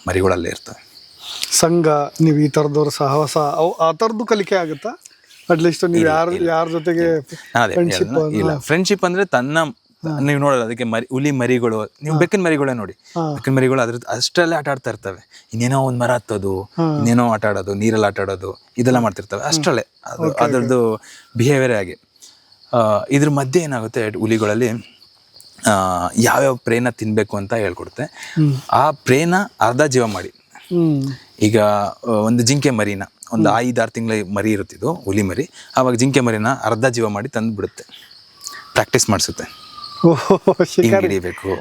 S1: ಮರಿಗಳಲ್ಲೇ ಇರ್ತವೆ.
S2: ಸಂಘ, ನೀವು ಈ ಥರದವ್ರ ಸಹವಾಸ, ಆ ಥರದ್ದು ಕಲಿಕೆ ಆಗುತ್ತಾ? ಅಟ್ಲೀಸ್ಟ್ ನೀವು ಯಾರ ಜೊತೆಗೆ
S1: ಇಲ್ಲ, ಫ್ರೆಂಡ್ಶಿಪ್ ಅಂದರೆ ನೀವು ನೋಡೋದು, ಅದಕ್ಕೆ ಹುಲಿ ಮರಿಗಳು, ನೀವು ಬೆಕ್ಕಿನ ಮರಿಗಳೇ ನೋಡಿ, ಬೆಕ್ಕಿನ ಮರಿಗಳು ಅಷ್ಟರಲ್ಲೇ ಆಟ ಆಡ್ತಾ ಇರ್ತವೆ. ಇನ್ನೇನೋ ಒಂದು ಮರ ಹತ್ತೋದು, ಇನ್ನೇನೋ ಆಟ ಆಡೋದು, ನೀರಲ್ಲಿ ಆಟ ಆಡೋದು, ಇದೆಲ್ಲ ಮಾಡ್ತಿರ್ತವೆ ಅಷ್ಟರಲ್ಲೇ. ಅದರದ್ದು ಬಿಹೇವಿಯರ್ ಆಗಿ. ಇದ್ರ ಮಧ್ಯೆ ಏನಾಗುತ್ತೆ, ಹುಲಿಗಳಲ್ಲಿ ಯಾವ್ಯಾವ ಪ್ರೇನ ತಿನ್ಬೇಕು ಅಂತ ಹೇಳ್ಕೊಡುತ್ತೆ. ಆ ಪ್ರೇನ ಅರ್ಧ ಜೀವ ಮಾಡಿ, ಈಗ ಒಂದು ಜಿಂಕೆ ಮರಿನ, ಒಂದು 5-6 ತಿಂಗಳ ಮರಿ ಇರುತ್ತಿದ್ದು ಹುಲಿ ಮರಿ, ಆವಾಗ ಜಿಂಕೆ ಮರಿನ ಅರ್ಧ ಜೀವ ಮಾಡಿ ತಂದು ಬಿಡುತ್ತೆ, ಪ್ರಾಕ್ಟೀಸ್ ಮಾಡಿಸುತ್ತೆ. ಹಿಂಗ್ ಹಿಡಿಬೇಕು,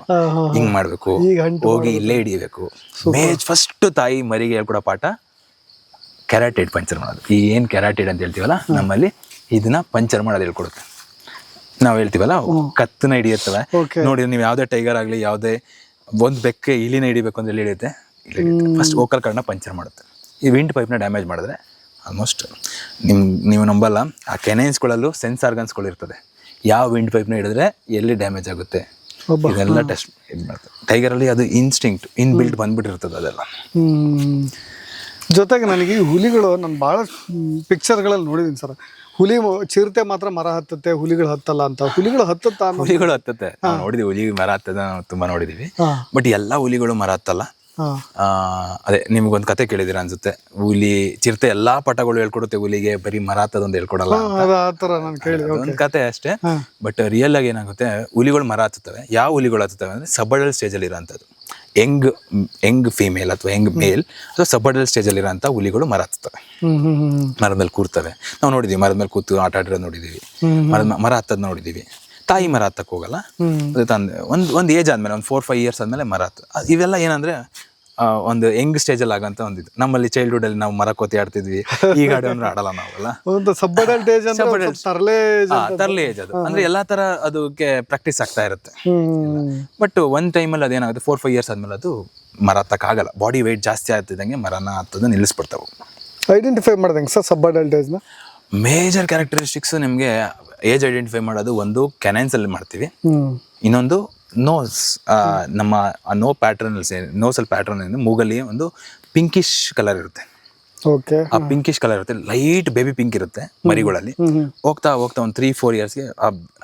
S1: ಹಿಂಗ್ ಮಾಡ್ಬೇಕು, ಹೋಗಿ ಇಲ್ಲೇ ಹಿಡಿಬೇಕು. ಫಸ್ಟ್ ತಾಯಿ ಮರಿಗೆ ಹೇಳ್ಕೊಡೋ ಪಾಠ ಕ್ಯಾರಾಟೆಡ್ ಪಂಚರ್ ಮಾಡೋದು. ಈ ಏನು ಕ್ಯಾರಾಟೆಡ್ ಅಂತ ಹೇಳ್ತೀವಲ್ಲ ನಮ್ಮಲ್ಲಿ, ಇದನ್ನ ಪಂಚರ್ ಮಾಡೋದು ಹೇಳ್ಕೊಡುತ್ತೆ. ನಾವು ಹೇಳ್ತೀವಲ್ಲ ಕತ್ತನ ಹಿಡಿಯುತ್ತವೆ ನೋಡಿ, ನೀವು ಯಾವುದೇ ಟೈಗರ್ ಆಗಲಿ, ಯಾವುದೇ ಒಂದು ಬೆಕ್ಕೆ ಇಲಿನ ಹಿಡಿಬೇಕು ಅಂದ್ರೆ ಹಿಡಿಯುತ್ತೆ, ಫಸ್ಟ್ ವೋಕಲ್ ಕಾರ್ಡ್ನ ಪಂಚರ್ ಮಾಡುತ್ತೆ. ಈ ವಿಂಡ್ ಪೈಪ್ನ ಡ್ಯಾಮೇಜ್ ಮಾಡಿದ್ರೆ ಆಲ್ಮೋಸ್ಟ್ ನೀವು ನಂಬಲ್ಲ, ಆ ಕೆನೈನ್ಸ್ಗಳಲ್ಲೂ ಸೆನ್ಸ್ ಆರ್ಗನ್ಸ್ಗಳು ಇರ್ತದೆ. ಯಾವ ವಿಂಡ್ ಪೈಪ್ನ ಹಿಡಿದ್ರೆ ಎಲ್ಲಿ ಡ್ಯಾಮೇಜ್ ಆಗುತ್ತೆ ಇದೆಲ್ಲ ಟೆಸ್ಟ್ ಇದು ಮಾಡ್ತಾರೆ. ಟೈಗರಲ್ಲಿ ಅದು ಇನ್ಸ್ಟಿಂಕ್ಟ್ ಇನ್ಬಿಲ್ಟ್ ಬಂದ್ಬಿಟ್ಟಿರ್ತದೆ ಅದೆಲ್ಲ.
S2: ಜೊತೆಗೆ ನನಗೆ ಈ ಹುಲಿಗಳು, ನಾನು ಭಾಳ ಪಿಕ್ಚರ್ಗಳಲ್ಲಿ ನೋಡಿದ್ದೀನಿ ಸರ್, ಹುಲಿ ಚಿರತೆ ಮಾತ್ರ ಮರ ಹತ್ತುತ್ತೆ, ಹುಲಿಗಳು ಹತ್ತಲ್ಲ ಅಂತ. ಹುಲಿಗಳು ಹತ್ತುತ್ತೆ
S1: ನಾವು ನೋಡಿದೀವಿ, ಹುಲಿ ಮರ ಹತ್ತದ ನಾವು ತುಂಬಾ ನೋಡಿದೀವಿ. ಬಟ್ ಎಲ್ಲ ಹುಲಿಗಳು ಮರ ಹತ್ತಲ್ಲ. ಅದೇ ನಿಮ್ಗೊಂದು ಕತೆ ಕೇಳಿದಿರ ಅನ್ಸುತ್ತೆ, ಹುಲಿ ಚಿರತೆ ಎಲ್ಲಾ ಪಾಠಗಳು ಹೇಳ್ಕೊಡುತ್ತೆ, ಹುಲಿಗೆ ಬರೀ ಮರ ಹತ್ತದೊಂದು ಹೇಳ್ಕೊಡಲ್ಲ. ಒಂದು ಕತೆ ಅಷ್ಟೇ. ಬಟ್ ರಿಯಲ್ ಆಗಿ ಏನಾಗುತ್ತೆ, ಹುಲಿಗಳು ಮರ ಹತ್ತುತ್ತವೆ. ಯಾವ ಹುಲಿಗಳು ಹತ್ತುತ್ತವೆ ಅಂದ್ರೆ ಸಬಡಲ್ ಸ್ಟೇಜ್ ಅಲ್ಲಿ ಇರೋಂಥದ್ದು, ಯಂಗ್ ಫೀಮೇಲ್ ಅಥವಾ ಯಂಗ್ ಮೇಲ್ ಅಥವಾ ಸಬಡಲ್ ಸ್ಟೇಜ್ ಅಲ್ಲಿ ಇರೋಂಥ ಹುಲಿಗಳು ಮರ ಹತ್ತುತ್ತವೆ, ಮರದ ಮೇಲೆ ಕೂರ್ತವೆ. ನಾವು ನೋಡಿದೀವಿ, ಮರದ ಮೇಲೆ ಕೂತು ಆಟ ಆಡಿರೋದು ನೋಡಿದೀವಿ, ಮರ ಹತ್ತದ್ ನೋಡಿದೀವಿ. ತಾಯಿ ಮರ ಹತ್ತಕ್ಕೆ ಹೋಗಲ್ಲ, ಒಂದು ಏಜ್ ಆದ್ಮೇಲೆ, ಒಂದು 4-5 ಇಯರ್ಸ್ ಆದ್ಮೇಲೆ ಮರ ಹತ್ತು. ಇವೆಲ್ಲ ಏನಂದ್ರೆ ಒಂದು ಯಂಗ್ ಸ್ಟೇಜ್ ಅಲ್ಲಿ ಆಗಂತ ಒಂದಿದ್ದು. ನಮ್ಮಲ್ಲಿ ಚೈಲ್ಡ್ಹುಡ್ ಅಲ್ಲಿ ನಾವು ಮರ ಕೋತಿ ಆಡ್ತಿದ್ವಿ, ಈಗ ಆಡಲ್ಲ ನಾವೆಲ್ಲ. ತರ್ಲೆ ಏಜ್ ಅದು, ಅಂದ್ರೆ ಎಲ್ಲಾ ತರ ಅದಕ್ಕೆ ಪ್ರಾಕ್ಟೀಸ್ ಆಗ್ತಾ ಇರುತ್ತೆ. ಬಟ್ ಒಂದ್ ಟೈಮಲ್ಲಿ ಅದೇನಾಗುತ್ತೆ, 4-5 ಇಯರ್ಸ್ ಆದ್ಮೇಲೆ ಅದು ಮರ ಹತ್ತಕ್ಕೆ ಆಗಲ್ಲ, ಬಾಡಿ ವೆಯ್ಟ್ ಜಾಸ್ತಿ ಆಗ್ತಿದ್ದಂಗೆ ಮರನ ಹತ್ತದ ನಿಲ್ಲಿಸ್ಬಿಡ್ತಾವೆ.
S2: ಐಡೆಂಟಿಫೈ ಮಾಡ್ದಂಗೆ ಸರ್ ಸಬ್ ಅಡಲ್ಟ್ ಏಜ್ನ
S1: ಮೇಜರ್ ಕ್ಯಾರೆಕ್ಟರಿಸ್ಟಿಕ್ಸ್ ನಿಮಗೆ ಏಜ್ ಐಡೆಂಟಿಫೈ ಮಾಡೋದು, ಒಂದು ಕೆನೈನ್ಸ್ ಅಲ್ಲಿ ಮಾಡ್ತೀವಿ, ಇನ್ನೊಂದು ನೋಸ್. ನಮ್ಮ ನೋ ಪ್ಯಾಟರ್ನ್, ನೋಸಲ್ ಪ್ಯಾಟರ್ನ್ ಮೂಗಲ್ಲಿ ಒಂದು ಪಿಂಕಿಶ್ ಕಲರ್ ಇರುತ್ತೆ. ಆ ಪಿಂಕಿಶ್ ಕಲರ್ ಇರುತ್ತೆ, ಲೈಟ್ ಬೇಬಿ ಪಿಂಕ್ ಇರುತ್ತೆ ಮರಿಗಳಲ್ಲಿ. ಹೋಗ್ತಾ ಹೋಗ್ತಾ ಒಂದು 3-4 ಇಯರ್ಸ್ಗೆ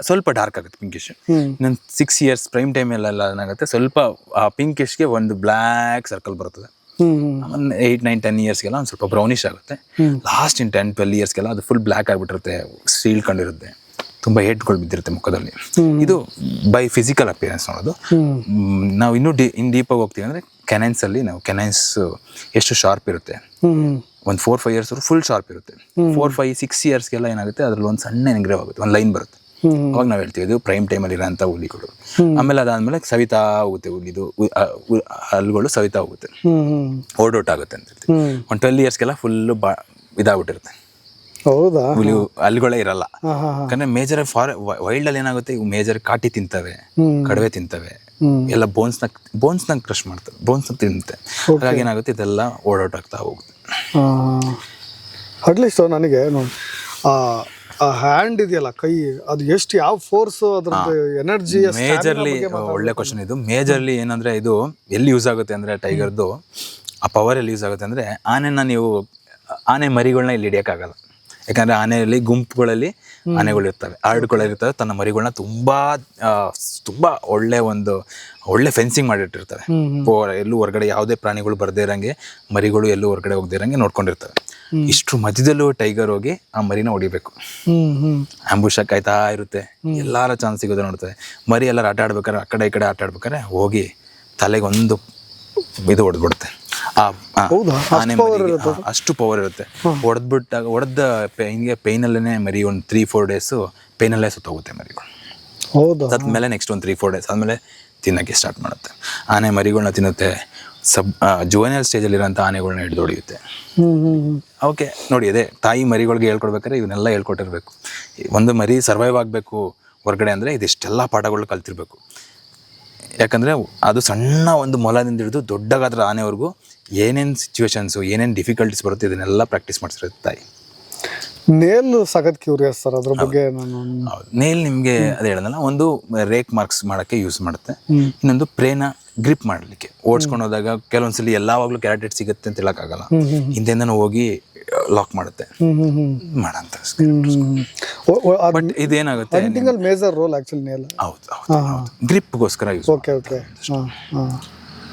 S1: ಸ್ವಲ್ಪ ಡಾರ್ಕ್ ಆಗುತ್ತೆ ಪಿಂಕಿಶ್. ಇನ್ನೊಂದು 6 ಇಯರ್ಸ್ ಪ್ರೈಮ್ ಟೈಮ್ ಎಲ್ಲ ಏನಾಗುತ್ತೆ, ಸ್ವಲ್ಪ ಆ ಪಿಂಕಿಶ್ಗೆ ಒಂದು ಬ್ಲ್ಯಾಕ್ ಸರ್ಕಲ್ ಬರ್ತದೆ. 8-9-10 ಇಯರ್ಸ್ಗೆಲ್ಲ ಒಂದು ಸ್ವಲ್ಪ ಬ್ರೌನಿಶ್ ಆಗುತ್ತೆ. ಲಾಸ್ಟ್ ಇನ್ 10-12 ಇಯರ್ಸ್ಗೆಲ್ಲ ಅದು ಫುಲ್ ಬ್ಲ್ಯಾಕ್ ಆಗಿಬಿಟ್ಟಿರುತ್ತೆ, ಸೀಳ್ಕೊಂಡಿರುತ್ತೆ, ತುಂಬ ಏಟ್ಗಳು ಬಿದ್ದಿರುತ್ತೆ ಮುಖದಲ್ಲಿ. ಇದು ಬೈ ಫಿಸಿಕಲ್ ಅಪಿಯರೆನ್ಸ್ ನೋಡೋದು. ನಾವು ಇನ್ನೂ ಡೀಪಾಗಿ ಹೋಗ್ತೀವಿ ಅಂದರೆ ಕೆನೈನ್ಸ್ ಅಲ್ಲಿ, ನಾವು ಕೆನೈನ್ಸ್ ಎಷ್ಟು ಶಾರ್ಪ್ ಇರುತ್ತೆ, ಒಂದು 4-5 ಇಯರ್ಸ್ ಫುಲ್ ಶಾರ್ಪ್ ಇರುತ್ತೆ. 4-5-6 ಇಯರ್ಸ್ಗೆಲ್ಲ ಏನಾಗುತ್ತೆ, ಅದ್ರಲ್ಲಿ ಒಂದು ಸಣ್ಣ ಎಂಗ್ರೇವ್ ಆಗುತ್ತೆ, ಒಂದು ಲೈನ್ ಬರುತ್ತೆ. ಅವಾಗ ನಾವು ಹೇಳ್ತೀವಿ ಇದು ಪ್ರೈಮ್ ಟೈಮಲ್ಲಿ ಇರೋಂಥ ಹುಲಿಗಳು. ಆಮೇಲೆ ಅದಾದ್ಮೇಲೆ ಸವಿತಾ ಹೋಗುತ್ತೆ ಹುಲಿದು, ಹಲ್ಲುಗಳು ಸವಿತಾ ಹೋಗುತ್ತೆ, ಓಡೋಟ್ ಆಗುತ್ತೆ ಅಂತ ಹೇಳ್ತೀವಿ. ಒಂದು 12 ಇಯರ್ಸ್ಗೆಲ್ಲ ಫುಲ್ಲು ಇದಾಗ್ಬಿಟ್ಟಿರುತ್ತೆ,
S2: ಹೌದಾ,
S1: ಹುಲಿ ಹಲ್ಲುಗಳೇ ಇರಲ್ಲ. ಯಾಕಂದ್ರೆ ಮೇಜರ್ ವೈಲ್ಡ್ ಅಲ್ಲಿ ಏನಾಗುತ್ತೆ, ಇವು ಮೇಜರ್ ಕಾಟಿ ತಿಂತವೆ, ಕಡವೆ ತಿಂತವೆ, ಎಲ್ಲ ಬೋನ್ಸ್ನ ಕ್ರಶ್ ಮಾಡ್ತವೆ, ಬೋನ್ಸ್ನ ತಿನ್ನುತ್ತೆ. ಹಾಗಾಗಿ ಏನಾಗುತ್ತೆ, ಇದೆಲ್ಲ ಓಡಾಟ ಆಗ್ತಾ ಹೋಗುತ್ತೆ.
S2: ಅಟ್ಲೀಸ್ಟ್ ನನಗೆ ಆ ಹ್ಯಾಂಡ್ ಇದೆಯಲ್ಲ ಕೈ, ಅದು ಎಷ್ಟು ಯಾವ ಫೋರ್ಸ್ ಅದ್ರದ್ದು ಎನರ್ಜಿ
S1: ಮೇಜರ್ಲಿ ಒಳ್ಳೆ ಕ್ವಶನ್ ಇದು. ಮೇಜರ್ಲಿ ಏನಂದ್ರೆ ಇದು ಎಲ್ಲಿ ಯೂಸ್ ಆಗುತ್ತೆ ಅಂದ್ರೆ ಟೈಗರ್ದು ಆ ಪವರ್ ಎಲ್ಲಿ ಯೂಸ್ ಆಗುತ್ತೆ ಅಂದ್ರೆ ಆನೆ ಮರಿಗಳನ್ನ ಇಲ್ಲಿ ಹಿಡಿಯೋಕ್ಕಾಗಲ್ಲ. ಯಾಕಂದ್ರೆ ಆನೆಯಲ್ಲಿ ಗುಂಪುಗಳಲ್ಲಿ ಆನೆಗಳು ಇರ್ತವೆ, ಆಡುಗಳಿರ್ತವೆ, ತನ್ನ ಮರಿಗಳನ್ನ ತುಂಬಾ ಒಳ್ಳೆ ಫೆನ್ಸಿಂಗ್ ಮಾಡಿಟ್ಟಿರ್ತವೆ. ಎಲ್ಲೂ ಹೊರಗಡೆ ಯಾವುದೇ ಪ್ರಾಣಿಗಳು ಬರ್ದೇ ಇರಂಗೆ, ಮರಿಗಳು ಎಲ್ಲೂ ಹೊರಗಡೆ ಹೋಗದೇ ಇರಂಗೆ ನೋಡ್ಕೊಂಡಿರ್ತವೆ. ಇಷ್ಟ್ರ ಮಧ್ಯದಲ್ಲೂ ಟೈಗರ್ ಹೋಗಿ ಆ ಮರಿನ ಹೊಡಿಬೇಕು. ಆಂಬುಷ ಕಾಯ್ತಾ ಇರುತ್ತೆ, ಎಲ್ಲಾರ ಚಾನ್ಸ್ ಸಿಗೋದು ನೋಡ್ತವೆ. ಮರಿ ಎಲ್ಲರೂ ಆಟ ಆಡ್ಬೇಕಾರೆ, ಆ ಕಡೆ ಈ ಕಡೆ ಆಟ ಆಡ್ಬೇಕಾರೆ ಹೋಗಿ ತಲೆಗೆ ಒಂದು ಇದು ಹೊಡೆದ್ಬಿಡುತ್ತೆ. ಆನೆ ಮರಿಗೆ ಅಷ್ಟು ಪವರ್ ಇರುತ್ತೆ. ಹೊಡೆದ ಹಿಂಗೆ ಪೈನಲ್ಲೇ ಮರಿ ಒಂದು 3-4 ಡೇಸು ಪೈನಲ್ಲೇ ಸುತ್ತೋಗುತ್ತೆ ಮರಿಗಳು. ಸತ್ಮೇಲೆ ನೆಕ್ಸ್ಟ್ ಒಂದು 3-4 ಡೇಸ್ ಆದಮೇಲೆ ತಿನ್ನೋಕ್ಕೆ ಸ್ಟಾರ್ಟ್ ಮಾಡುತ್ತೆ. ಆನೆ ಮರಿಗಳನ್ನ ತಿನ್ನುತ್ತೆ. ಜುವೆನೈಲ್ ಸ್ಟೇಜಲ್ಲಿರೋಂಥ ಆನೆಗಳನ್ನ ಹಿಡಿದು ಹೊಡೆಯುತ್ತೆ. ಓಕೆ ನೋಡಿ, ಅದೇ ತಾಯಿ ಮರಿಗಳಿಗೆ ಹೇಳ್ಕೊಡ್ಬೇಕಾದ್ರೆ ಇವನ್ನೆಲ್ಲ ಹೇಳ್ಕೊಟ್ಟಿರ್ಬೇಕು. ಒಂದು ಮರಿ ಸರ್ವೈವ್ ಆಗಬೇಕು ಹೊರಗಡೆ ಅಂದರೆ ಇದಿಷ್ಟೆಲ್ಲ ಪಾಠಗಳು ಕಲ್ತಿರ್ಬೇಕು. ಯಾಕಂದರೆ ಅದು ಸಣ್ಣ ಒಂದು ಮೊಲದಿಂದ ಹಿಡಿದು ದೊಡ್ಡ ಗಾತ್ರ ಆನೆವರೆಗೂ ಏನೇನು ಸಿಚುವೇಶನ್ಸು, ಏನೇನು ಡಿಫಿಕಲ್ಟೀಸ್ ಬರುತ್ತೆ ಇದನ್ನೆಲ್ಲ ಪ್ರಾಕ್ಟೀಸ್ ಮಾಡಿಸಿರುತ್ತೆ ತಾಯಿ.
S2: ನೇಲ್ ಸಖತ್ ಕ್ಯೂರಿಯಸ್ ಸರ್, ಅದ್ರ ಬಗ್ಗೆ ನಾನು.
S1: ನೇಲ್ ನಿಮಗೆ ಅದೇ ಹೇಳಿದ್ನಲ್ಲ, ಒಂದು ರೇಕ್ ಮಾರ್ಕ್ಸ್ ಮಾಡೋಕ್ಕೆ ಯೂಸ್ ಮಾಡುತ್ತೆ, ಇನ್ನೊಂದು ಪ್ರೇನ ಗ್ರಿಪ್ ಮಾಡಲಿಕ್ಕೆ. ಓಡಿಸ್ಕೊಂಡು ಹೋದಾಗ ಕೆಲವೊಂದ್ಸಲಿ ಎಲ್ಲಾವಾಗಲೂ ಕ್ಯಾರೆಟೆಡ್ ಸಿಗುತ್ತೆ ಅಂತ ಹೇಳೋಕ್ಕಾಗಲ್ಲ, ಹಿಂದೆಂದನೂ ಹೋಗಿ ಲಾಕ್ ಮಾಡುತ್ತೆ ಮಾಡಂತ. ಬಟ್ ಇದೇನಾಗುತ್ತೆ,
S2: ಮೇಜರ್ ರೋಲ್ ಆಕ್ಚುಲಿ ನೇಲ್.
S1: ಹೌದು ಗ್ರಿಪ್ಗೋಸ್ಕರ ಯೂಸ್.
S2: ಓಕೆ